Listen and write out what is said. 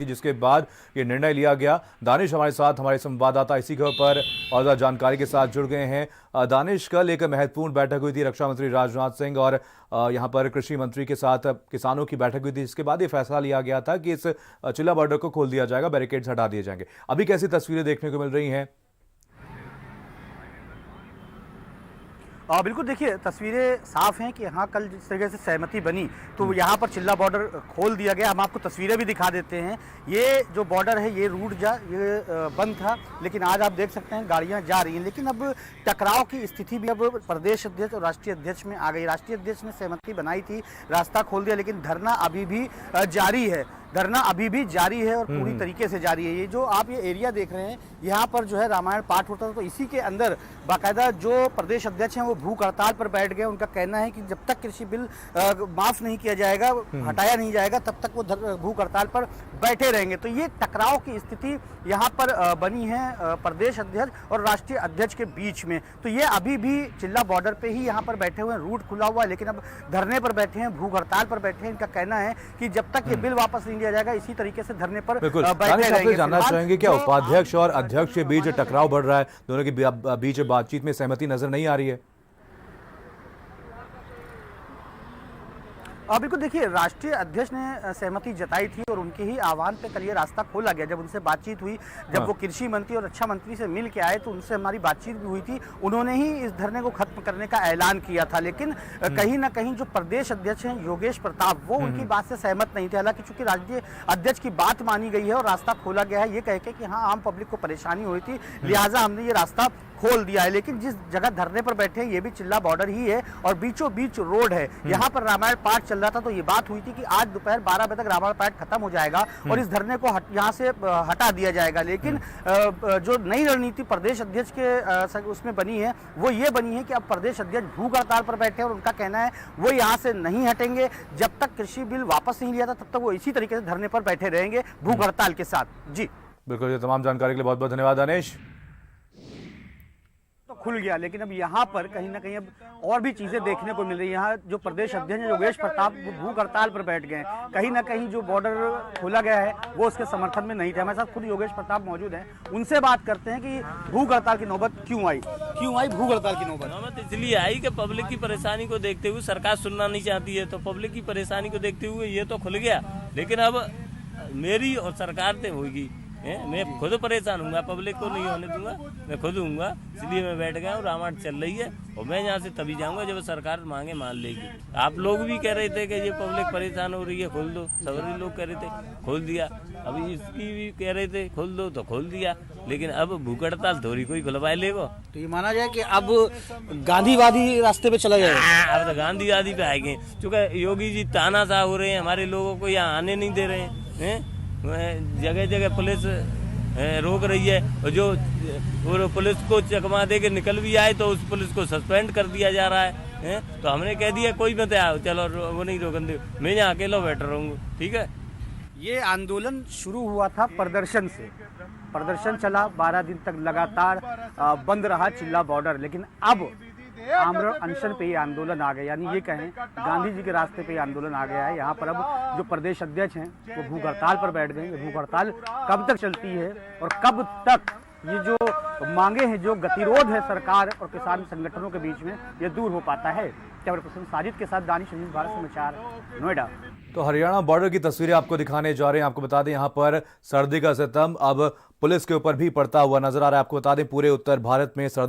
जिसके बाद ये निर्णय लिया गया। दानिश हमारे साथ, हमारे संवाददाता इसी खबर पर और ज्यादा जानकारी के साथ जुड़ गए हैं। दानिश, कल एक महत्वपूर्ण बैठक हुई थी रक्षा मंत्री राजनाथ सिंह और यहां पर कृषि मंत्री के साथ किसानों की बैठक हुई थी, जिसके बाद ये फैसला लिया गया था कि इस चिल्ला बॉर्डर को खोल दिया जाएगा, बैरिकेड्स हटा दिए जाएंगे। अभी कैसी तस्वीरें देखने को मिल रही हैं? बिल्कुल, देखिए तस्वीरें साफ हैं कि यहाँ कल जिस तरीके से सहमति बनी तो यहाँ पर चिल्ला बॉर्डर खोल दिया गया। हम आपको तस्वीरें भी दिखा देते हैं। ये जो बॉर्डर है ये बंद था, लेकिन आज आप देख सकते हैं गाड़ियाँ जा रही हैं। लेकिन अब टकराव की स्थिति भी अब प्रदेश अध्यक्ष और राष्ट्रीय अध्यक्ष में आ गई। राष्ट्रीय अध्यक्ष ने सहमति बनाई थी, रास्ता खोल दिया, लेकिन धरना अभी भी जारी है। और पूरी तरीके से जारी है। ये जो आप ये एरिया देख रहे हैं, यहाँ पर जो है रामायण पाठ होता था, तो इसी के अंदर बाकायदा जो प्रदेश अध्यक्ष हैं वो भूख हड़ताल पर बैठ गए। उनका कहना है कि जब तक कृषि बिल माफ नहीं किया जाएगा, हटाया नहीं जाएगा, तब तक वो भूख हड़ताल पर बैठे रहेंगे। तो ये टकराव की स्थिति यहाँ पर बनी है प्रदेश अध्यक्ष और राष्ट्रीय अध्यक्ष के बीच में। तो ये अभी भी चिल्ला बॉर्डर पे ही यहाँ पर बैठे हुए हैं, रूट खुला हुआ है, लेकिन अब धरने पर बैठे हैं, भूख हड़ताल पर बैठे हैं। इनका कहना है कि जब तक ये बिल वापस नहीं लिया जाएगा, इसी तरीके से धरने पर बैठे रहेंगे। जानना चाहेंगे क्या उपाध्यक्ष और अध्यक्ष के बीच टकराव बढ़ रहा है? दोनों के बीच बातचीत में सहमति नजर नहीं आ रही है? बिल्कुल, देखिए राष्ट्रीय अध्यक्ष ने सहमति जताई थी और उनके ही आह्वान पे कल ये रास्ता खोला गया। जब उनसे बातचीत हुई, जब वो कृषि मंत्री और रक्षा मंत्री से मिल के आए तो उनसे हमारी बातचीत भी हुई थी। उन्होंने ही इस धरने को खत्म करने का ऐलान किया था, लेकिन कहीं ना कहीं जो प्रदेश अध्यक्ष हैं योगेश प्रताप, वो उनकी बात से सहमत नहीं थे। हालांकि चूंकि राष्ट्रीय अध्यक्ष की बात मानी गई है और रास्ता खोला गया है, ये कह के कि हाँ आम पब्लिक को परेशानी हुई थी, लिहाजा हमने ये रास्ता खोल दिया है। लेकिन जिस जगह धरने पर बैठे हैं ये भी चिल्ला बॉर्डर ही है और बीचों बीच रोड है। यहाँ पर रामायण पाठ चल रहा था, तो ये बात हुई थी कि आज दोपहर 12 बजे तक रामायण पाठ खत्म हो जाएगा और इस धरने को यहाँ से हटा दिया जाएगा। लेकिन जो नई रणनीति प्रदेश अध्यक्ष के उसमें बनी है वो ये बनी है कि अब प्रदेश अध्यक्ष भूख हड़ताल पर बैठे और उनका कहना है वो यहाँ से नहीं हटेंगे। जब तक कृषि बिल वापस नहीं लिया था तब तक वो इसी तरीके से धरने पर बैठे रहेंगे भूख हड़ताल के साथ। जी बिल्कुल, ये तमाम जानकारी के लिए बहुत बहुत धन्यवाद दानिश। खुल गया, लेकिन अब यहाँ पर कहीं ना कहीं अब और भी चीजें देखने को मिल रही है। यहाँ जो प्रदेश अध्यक्ष योगेश प्रताप भूख हड़ताल पर बैठ गए। कहीं ना कहीं जो बॉर्डर खोला गया है वो उसके समर्थन में नहीं थे। हमारे साथ खुद योगेश प्रताप मौजूद हैं, उनसे बात करते हैं कि भूख हड़ताल की नौबत क्यों आई भूख हड़ताल की नौबत? इसलिए आई कि पब्लिक की परेशानी को देखते हुए सरकार सुनना नहीं चाहती है, तो पब्लिक की परेशानी को देखते हुए ये तो खुल गया, लेकिन अब मेरी और सरकार से होगी। मैं खुद परेशान हूँ, पब्लिक को नहीं होने दूंगा, मैं खुद हूँगा। इसलिए मैं बैठ गया हूँ। रामायण चल रही है और मैं यहाँ से तभी जाऊँगा जब सरकार मांगे मान लेगी। आप लोग भी कह रहे थे कि ये पब्लिक परेशान हो रही है, खोल दो। सभी लोग कह रहे थे खोल दिया, अभी इसकी भी कह रहे थे खोल दो तो खोल दिया, लेकिन अब भूख हड़ताल थोड़ी कोई खुलवाए लेगा। तो ये माना जाए कि अब गांधीवादी रास्ते पे चला जाएगा। अब तो गांधीवादी पे आएंगे, चूंकि योगी जी तानाशाह हो रहे हैं, हमारे लोगों को यहाँ आने नहीं दे रहे हैं। जगह जगह पुलिस रोक रही है और जो पुलिस को चकमा दे के निकल भी आए तो उस पुलिस को सस्पेंड कर दिया जा रहा है। तो हमने कह दिया कोई मत आओ, चलो वो नहीं रोकन दे, मैं यहाँ अकेला बैठ रहूँगा। ठीक है, ये आंदोलन शुरू हुआ था प्रदर्शन से। प्रदर्शन चला 12 दिन तक लगातार बंद रहा चिल्ला बॉर्डर, लेकिन अब आमरण अनशन पे ये आंदोलन आ गया। यानी ये कहें गांधी जी के रास्ते पे ये आंदोलन आ गया है। यहाँ पर अब जो प्रदेश अध्यक्ष हैं वो भूख हड़ताल पर बैठ गए। भूख हड़ताल कब तक चलती है और कब तक ये जो मांगे हैं, जो गतिरोध है सरकार और किसान संगठनों के बीच में, ये दूर हो पाता है? कैमरा पर्सन साजिद के साथ दानिश, भारत समाचार, नोएडा। तो हरियाणा बॉर्डर की तस्वीरें आपको दिखाने जा रहे हैं। आपको बता दें यहाँ पर सर्दी का सितम अब पुलिस के ऊपर भी पड़ता हुआ नजर आ रहा है। आपको बता दें पूरे उत्तर भारत में सर्दी